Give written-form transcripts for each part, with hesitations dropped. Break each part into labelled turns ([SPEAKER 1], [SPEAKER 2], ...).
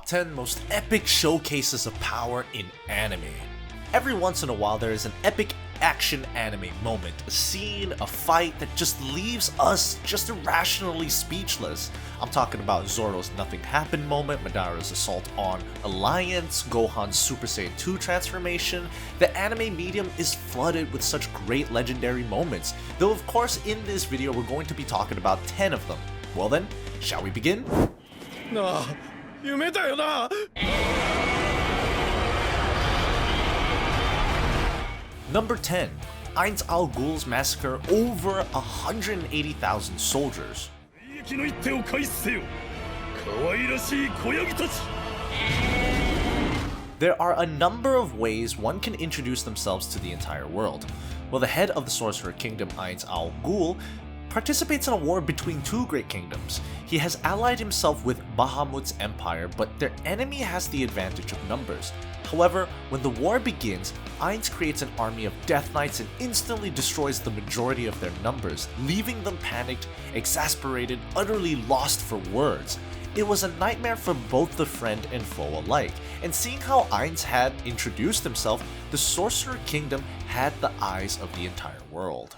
[SPEAKER 1] top 10 most epic showcases of power in anime. Every once in a while there is an epic action anime moment, a scene, a fight that just leaves us just irrationally speechless. I'm talking about Zoro's Nothing Happened moment, Madara's assault on Alliance, Gohan's Super Saiyan 2 transformation. The anime medium is flooded with such great legendary moments, though of course in this video we're going to be talking about 10 of them. Well then, shall we begin? Number 10. Einz al Ghul's massacre over 180,000 soldiers. There are a number of ways one can introduce themselves to the entire world. Well, the head of the Sorcerer Kingdom, Einz al Ghul, participates in a war between two great kingdoms. He has allied himself with Bahamut's empire, but their enemy has the advantage of numbers. However, when the war begins, Einz creates an army of Death Knights and instantly destroys the majority of their numbers, leaving them panicked, exasperated, utterly lost for words. It was a nightmare for both the friend and foe alike, and seeing how Einz had introduced himself, the Sorcerer Kingdom had the eyes of the entire world.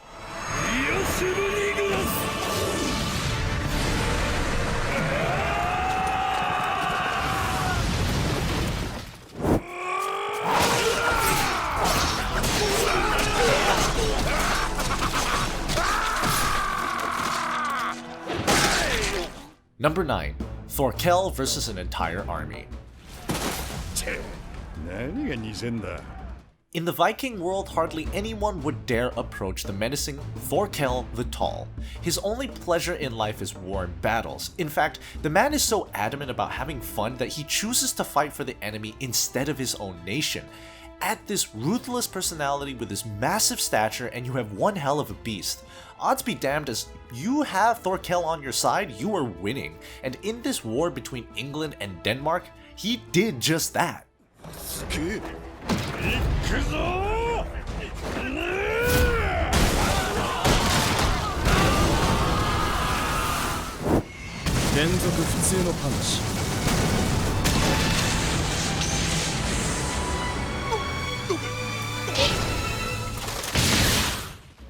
[SPEAKER 1] Number 9. Thor versus an entire army. In the Viking world, hardly anyone would dare approach the menacing Thor the Tall. His only pleasure in life is war and battles. In fact, the man is so adamant about having fun that he chooses to fight for the enemy instead of his own nation. Add this ruthless personality with his massive stature and you have one hell of a beast. Odds be damned, as you have Thor on your side, you are winning. And in this war between England and Denmark, he did just that.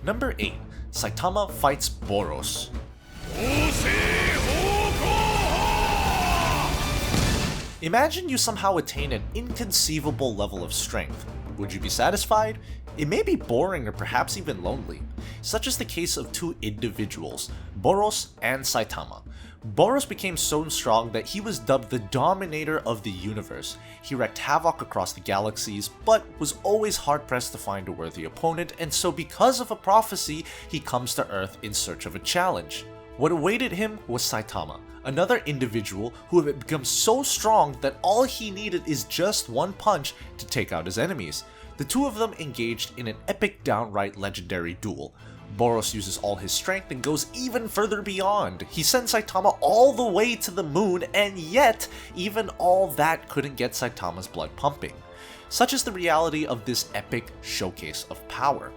[SPEAKER 1] Number 8. Saitama fights Boros. Imagine you somehow attain an inconceivable level of strength. Would you be satisfied? It may be boring or perhaps even lonely. Such is the case of two individuals, Boros and Saitama. Boros became so strong that he was dubbed the Dominator of the universe. He wreaked havoc across the galaxies, but was always hard-pressed to find a worthy opponent, and so because of a prophecy, he comes to Earth in search of a challenge. What awaited him was Saitama, another individual who had become so strong that all he needed is just one punch to take out his enemies. The two of them engaged in an epic, downright legendary duel. Boros uses all his strength and goes even further beyond. He sends Saitama all the way to the moon, and yet, even all that couldn't get Saitama's blood pumping. Such is the reality of this epic showcase of power.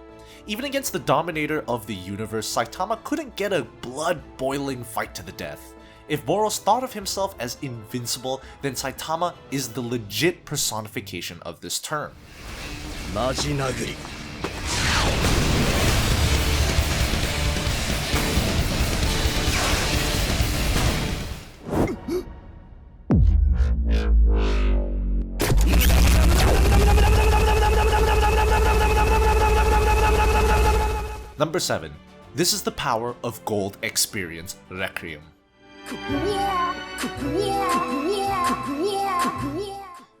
[SPEAKER 1] Even against the Dominator of the universe, Saitama couldn't get a blood-boiling fight to the death. If Boros thought of himself as invincible, then Saitama is the legit personification of this term. Majinaguri. Number 7. This is the power of Gold Experience Requiem.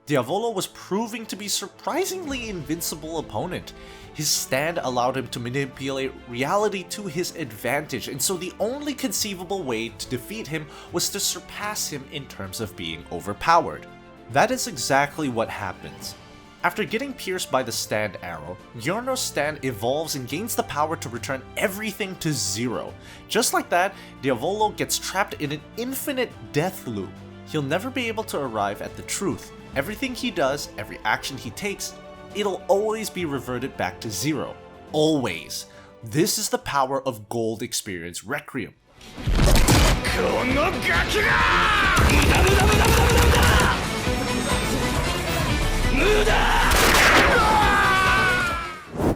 [SPEAKER 1] Diavolo was proving to be surprisingly invincible opponent. His stand allowed him to manipulate reality to his advantage, and so the only conceivable way to defeat him was to surpass him in terms of being overpowered. That is exactly what happens. After getting pierced by the stand arrow, Giorno's stand evolves and gains the power to return everything to zero. Just like that, Diavolo gets trapped in an infinite death loop. He'll never be able to arrive at the truth. Everything he does, every action he takes, it'll always be reverted back to zero. Always. This is the power of Gold Experience Requiem.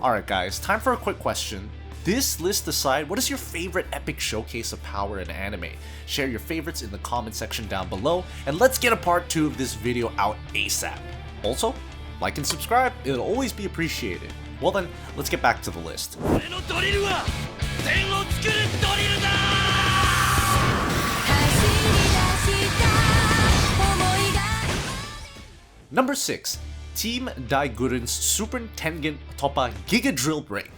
[SPEAKER 1] Alright guys, time for a quick question. This list aside, what is your favorite epic showcase of power in anime? Share your favorites in the comment section down below, and let's get a part 2 of this video out ASAP. Also, like and subscribe, it'll always be appreciated. Well then, let's get back to the list. Number 6. Team Daiguren's Super Tengen Toppa Giga Drill Break.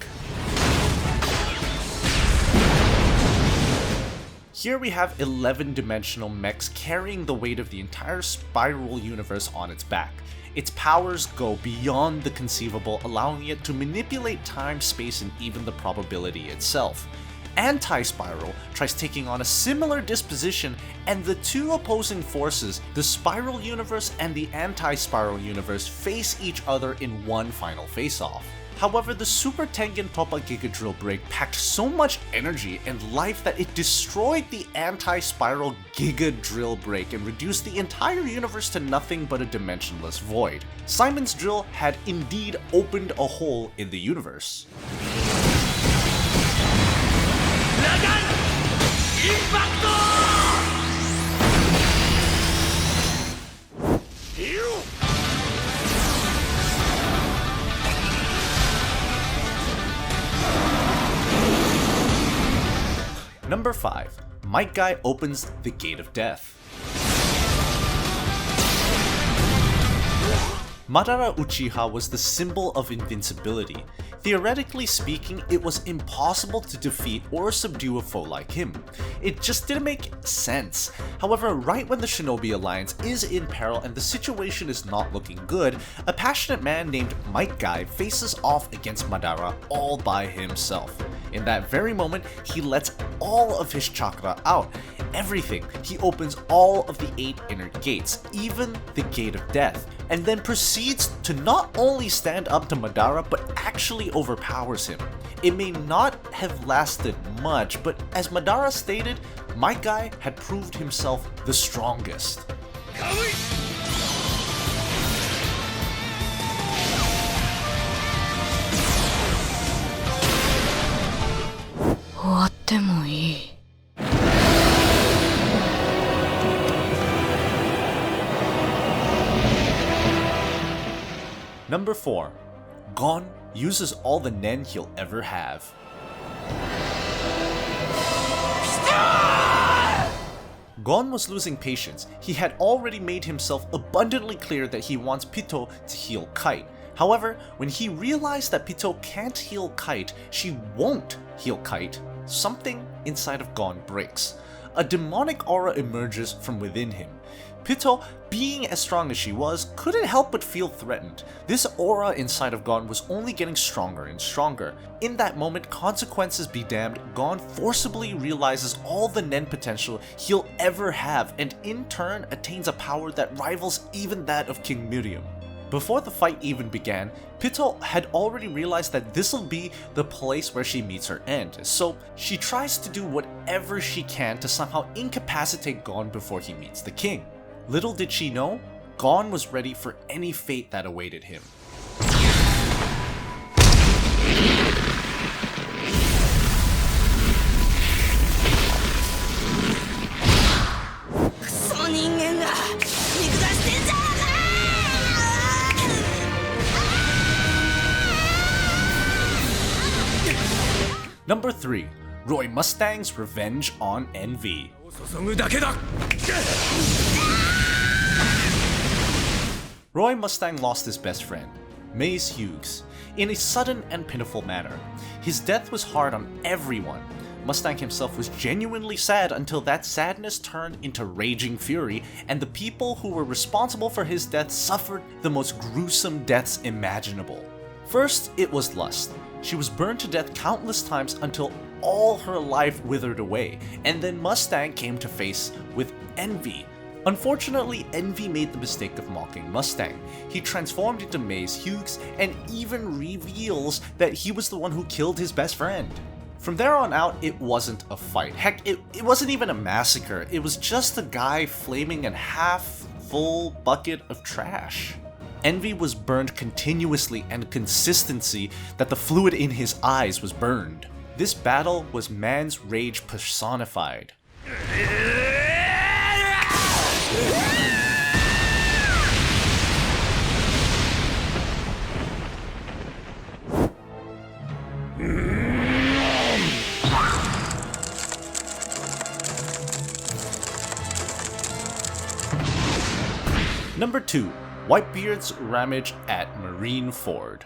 [SPEAKER 1] Here we have 11-dimensional mechs carrying the weight of the entire spiral universe on its back. Its powers go beyond the conceivable, allowing it to manipulate time, space, and even the probability itself. Anti-Spiral tries taking on a similar disposition, and the two opposing forces, the Spiral Universe and the Anti-Spiral Universe, face each other in one final face-off. However, the Super Tengen Toppa Giga Drill Break packed so much energy and life that it destroyed the Anti-Spiral Giga Drill Break and reduced the entire universe to nothing but a dimensionless void. Simon's drill had indeed opened a hole in the universe. Number 5. Might Guy opens the Gate of Death. Madara Uchiha was the symbol of invincibility. Theoretically speaking, it was impossible to defeat or subdue a foe like him. It just didn't make sense. However, right when the Shinobi Alliance is in peril and the situation is not looking good, a passionate man named Might Guy faces off against Madara all by himself. In that very moment, he lets all of his chakra out. Everything. He opens all of the 8 inner gates, even the Gate of Death, and then proceeds to not only stand up to Madara, but actually overpowers him. It may not have lasted much, but as Madara stated, Might Guy had proved himself the strongest. Number 4. Gon uses all the Nen he'll ever have. Gon was losing patience. He had already made himself abundantly clear that he wants Pito to heal Kite. However, when he realized that Pito can't heal Kite, she won't heal Kite, something inside of Gon breaks. A demonic aura emerges from within him. Pito, being as strong as she was, couldn't help but feel threatened. This aura inside of Gon was only getting stronger and stronger. In that moment, consequences be damned, Gon forcibly realizes all the Nen potential he'll ever have, and in turn attains a power that rivals even that of King Miriam. Before the fight even began, Pito had already realized that this'll be the place where she meets her end, so she tries to do whatever she can to somehow incapacitate Gon before he meets the king. Little did she know, Gon was ready for any fate that awaited him. Number 3. Roy Mustang's Revenge on Envy. Roy Mustang lost his best friend, Maze Hughes, in a sudden and pitiful manner. His death was hard on everyone. Mustang himself was genuinely sad until that sadness turned into raging fury, and the people who were responsible for his death suffered the most gruesome deaths imaginable. First, it was lust. She was burned to death countless times until all her life withered away, and then Mustang came to face with envy. Unfortunately, Envy made the mistake of mocking Mustang. He transformed into Maze Hughes and even reveals that he was the one who killed his best friend. From there on out, it wasn't a fight. Heck, it wasn't even a massacre. It was just a guy flaming a half-full bucket of trash. Envy was burned continuously and consistency that the fluid in his eyes was burned. This battle was man's rage personified. Number 2. Whitebeard's Ramage at Marineford.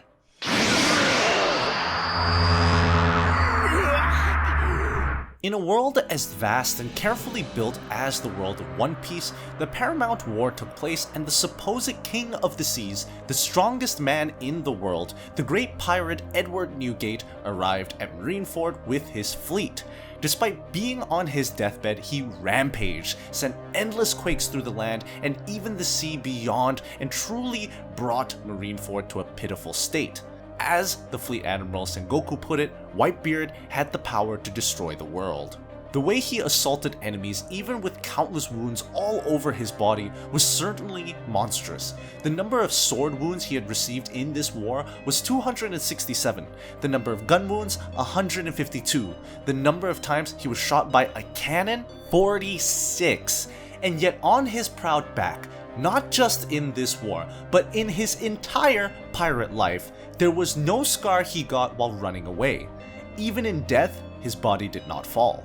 [SPEAKER 1] In a world as vast and carefully built as the world of One Piece, the Paramount War took place and the supposed King of the Seas, the strongest man in the world, the great pirate Edward Newgate, arrived at Marineford with his fleet. Despite being on his deathbed, he rampaged, sent endless quakes through the land and even the sea beyond, and truly brought Marineford to a pitiful state. As the Fleet Admiral Sengoku put it, Whitebeard had the power to destroy the world. The way he assaulted enemies, even with countless wounds all over his body, was certainly monstrous. The number of sword wounds he had received in this war was 267, the number of gun wounds 152, the number of times he was shot by a cannon 46, and yet on his proud back, not just in this war, but in his entire pirate life, there was no scar he got while running away. Even in death, his body did not fall.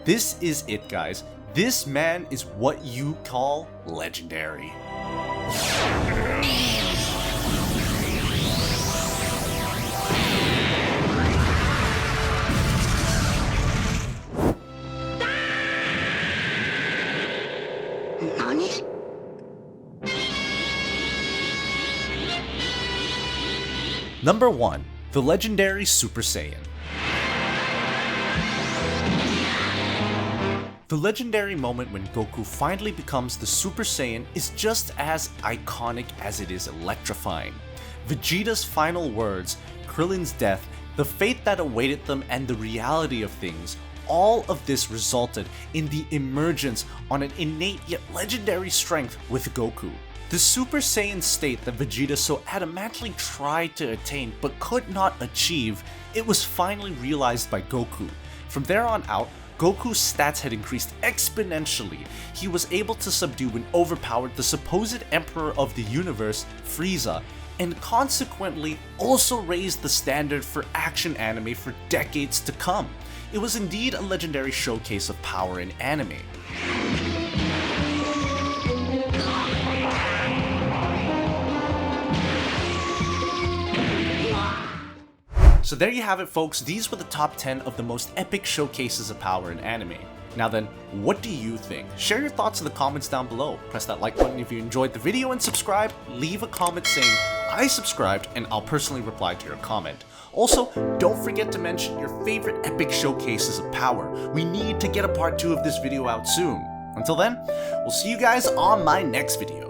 [SPEAKER 1] This is it, guys. This man is what you call legendary. Number 1. The legendary Super Saiyan. The legendary moment when Goku finally becomes the Super Saiyan is just as iconic as it is electrifying. Vegeta's final words, Krillin's death, the fate that awaited them, and the reality of things, all of this resulted in the emergence on an innate yet legendary strength with Goku. The Super Saiyan state that Vegeta so adamantly tried to attain but could not achieve, it was finally realized by Goku. From there on out, Goku's stats had increased exponentially. He was able to subdue and overpower the supposed Emperor of the Universe, Frieza, and consequently also raised the standard for action anime for decades to come. It was indeed a legendary showcase of power in anime. So there you have it, folks. These were the top 10 of the most epic showcases of power in anime. Now then, what do you think? Share your thoughts in the comments down below. Press that like button if you enjoyed the video and subscribe. Leave a comment saying, I subscribed, and I'll personally reply to your comment. Also, don't forget to mention your favorite epic showcases of power. We need to get a part 2 of this video out soon. Until then, we'll see you guys on my next video.